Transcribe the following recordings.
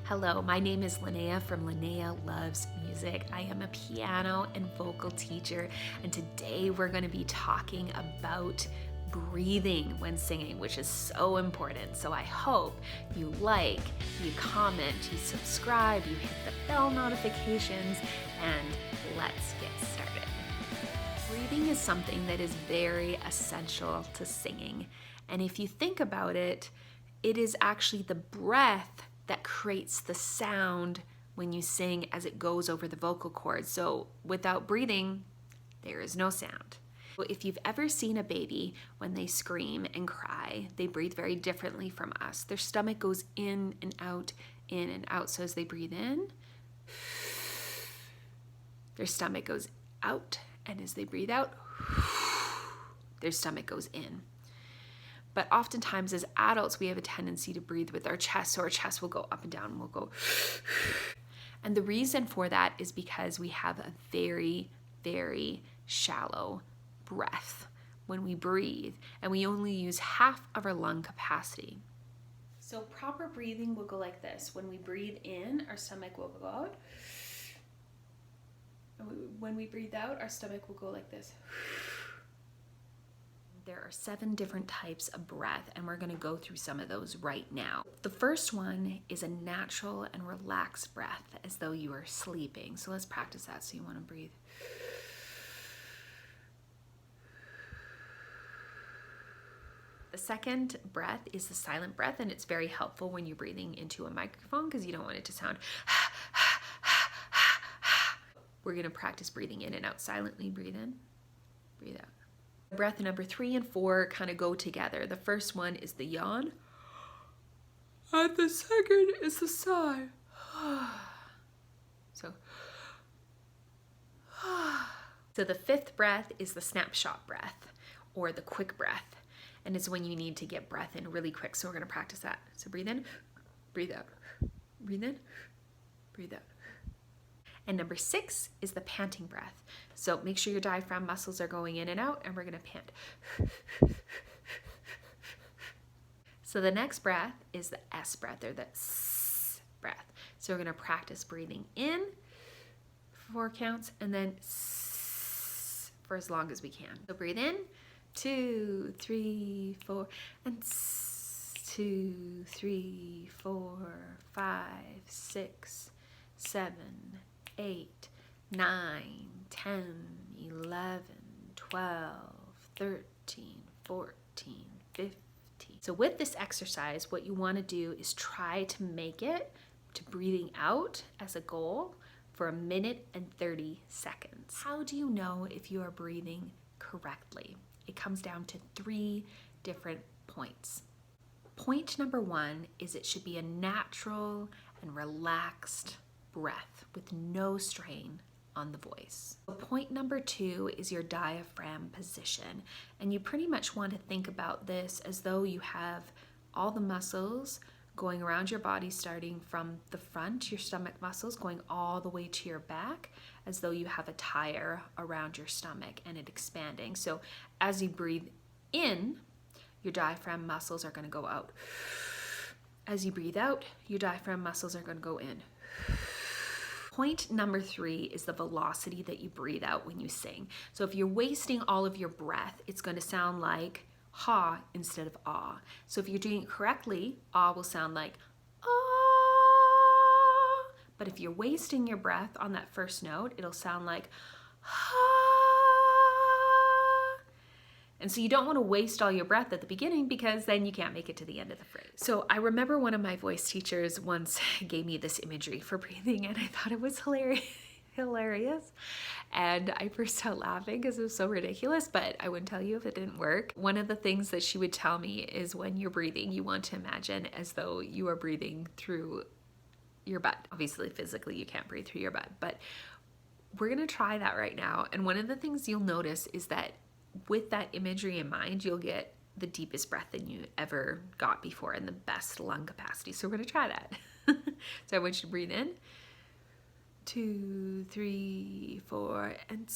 Hello, my name is Linnea from Linnea Loves Music. I am a piano and vocal teacher, and today we're going to be talking about breathing when singing, which is so important. So I hope you like, you comment, you subscribe, you hit the bell notifications, and let's get started. Breathing is something that is very essential to singing. And if you think about it, it is actually the breath that creates the sound when you sing as it goes over the vocal cords. So without breathing, there is no sound. If you've ever seen a baby, when they scream and cry, they breathe very differently from us. Their stomach goes in and out, in and out. So as they breathe in, their stomach goes out. And as they breathe out, their stomach goes in. But oftentimes as adults, we have a tendency to breathe with our chest. So our chest will go up and down and we'll go. And the reason for that is because we have a very, very shallow breath when we breathe, and we only use half of our lung capacity. So proper breathing will go like this. When we breathe in, our stomach will go out. And when we breathe out, our stomach will go like this. There are 7 different types of breath, and we're going to go through some of those right now. The first one is a natural and relaxed breath, as though you are sleeping. So let's practice that. So you want to breathe. The second breath is the silent breath, and it's very helpful when you're breathing into a microphone because you don't want it to sound. We're going to practice breathing in and out silently. Breathe in, breathe out. Breath number 3 and 4 kind of go together. The first one is the yawn, and the second is the sigh. So the fifth breath is the snapshot breath, or the quick breath, and it's when you need to get breath in really quick. So we're going to practice that. So breathe in, breathe out, breathe in, breathe out. And number 6 is the panting breath. So make sure your diaphragm muscles are going in and out, and we're going to pant. So the next breath is the S breath, or the S breath. So we're going to practice breathing in for 4 counts, and then S for as long as we can. So breathe in, 2, 3, 4, and S, 2, 3, 4, 5, 6, 7, 8, 9, 10, 11, 12, 13, 14, 15. So with this exercise, what you want to do is try to make it to breathing out as a goal for 1 minute and 30 seconds. How do you know if you are breathing correctly? It comes down to 3 different points. Point number 1 is it should be a natural and relaxed breath with no strain on the voice. Point number 2 is your diaphragm position, and you pretty much want to think about this as though you have all the muscles going around your body, starting from the front, your stomach muscles going all the way to your back, as though you have a tire around your stomach and it expanding. So as you breathe in, your diaphragm muscles are going to go out. As you breathe out, your diaphragm muscles are going to go in. Point number 3 is the velocity that you breathe out when you sing. So if you're wasting all of your breath, it's going to sound like ha instead of ah. So if you're doing it correctly, ah will sound like ah. But if you're wasting your breath on that first note, it'll sound like ha. And so you don't want to waste all your breath at the beginning, because then you can't make it to the end of the phrase. So I remember one of my voice teachers once gave me this imagery for breathing, and I thought it was hilarious. And I burst out laughing because it was so ridiculous, but I wouldn't tell you if it didn't work. One of the things that she would tell me is when you're breathing, you want to imagine as though you are breathing through your butt. Obviously, physically, you can't breathe through your butt, but we're going to try that right now. And one of the things you'll notice is that with that imagery in mind, you'll get the deepest breath that you ever got before and the best lung capacity. So we're going to try that. So I want you to breathe in. 2, 3, 4, and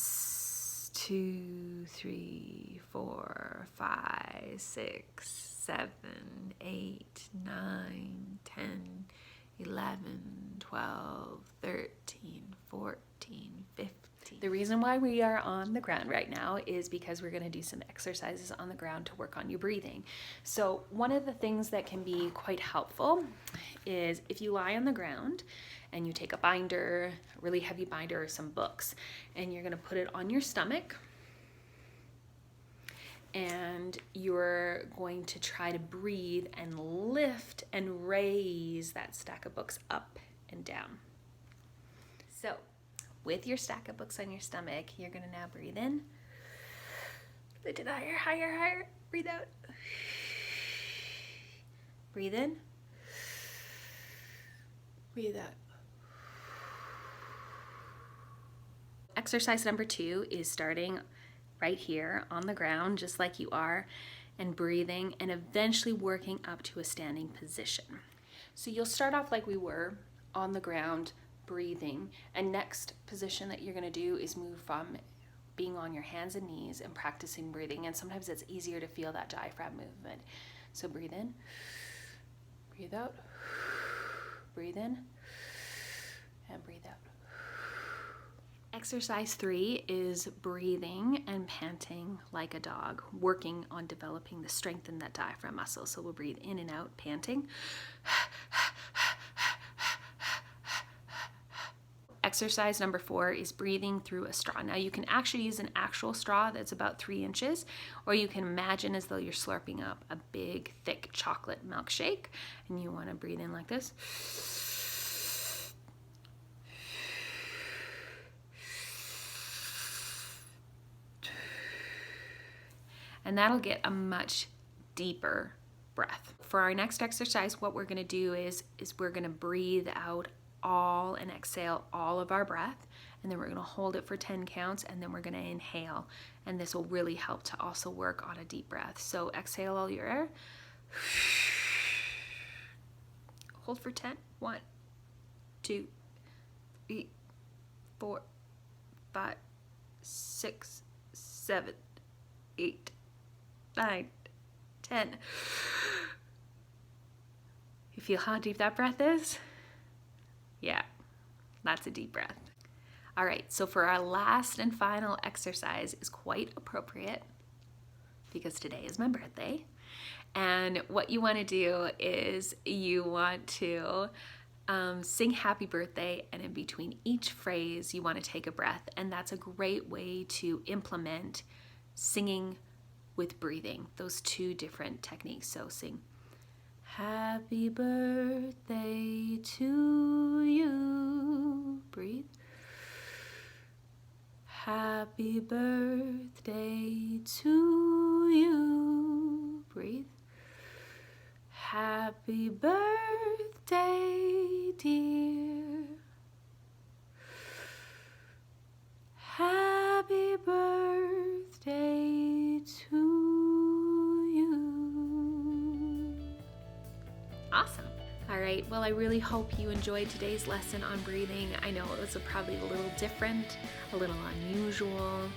2, 3, 4, 5, 6, 7, 8, 9, 10, 11, 12, 13, 14, 15. The reason why we are on the ground right now is because we're going to do some exercises on the ground to work on your breathing. So one of the things that can be quite helpful is if you lie on the ground and you take a binder, a really heavy binder, or some books, and you're going to put it on your stomach, and you're going to try to breathe and lift and raise that stack of books up and down. So with your stack of books on your stomach, you're going to now breathe in. Lift it higher, higher, higher. Breathe out. Breathe in. Breathe out. Exercise number 2 is starting right here on the ground, just like you are, and breathing and eventually working up to a standing position. So you'll start off like we were on the ground, breathing, and next position that you're going to do is move from being on your hands and knees and practicing breathing, and sometimes it's easier to feel that diaphragm movement. So breathe in, breathe out, breathe in, and breathe out. Exercise 3 is breathing and panting like a dog, working on developing the strength in that diaphragm muscle. So we'll breathe in and out, panting. Exercise number 4 is breathing through a straw. Now you can actually use an actual straw that's about 3 inches, or you can imagine as though you're slurping up a big, thick chocolate milkshake, and you want to breathe in like this. And that'll get a much deeper breath. For our next exercise, what we're going to do is we're going to breathe out all and exhale all of our breath, and then we're going to hold it for 10 counts, and then we're going to inhale, and this will really help to also work on a deep breath. So exhale all your air, hold for 10. 1, 2, 3, 4, 5, 6, 7, 8, 9, 10. You feel how deep that breath is? Yeah, that's a deep breath. All right, so for our last and final exercise is quite appropriate because today is my birthday. And what you want to do is you want to sing happy birthday, and in between each phrase you want to take a breath, and that's a great way to implement singing with breathing, those 2 different techniques. So sing happy birthday to you, breathe. Happy birthday to you, breathe. Happy birthday, dear. Happy birthday to you. Awesome. All right, well, I really hope you enjoyed today's lesson on breathing. I know it was probably a little different, a little unusual.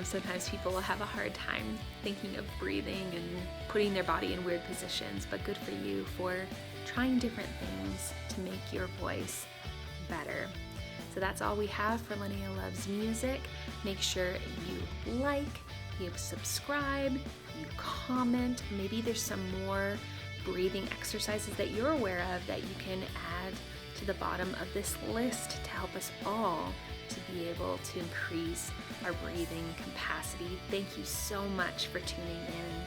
Sometimes people will have a hard time thinking of breathing and putting their body in weird positions, but good for you for trying different things to make your voice better. So that's all we have for Linnea Loves Music. Make sure you like, you subscribe, you comment. Maybe there's some more breathing exercises that you're aware of that you can add to the bottom of this list to help us all to be able to increase our breathing capacity. Thank you so much for tuning in.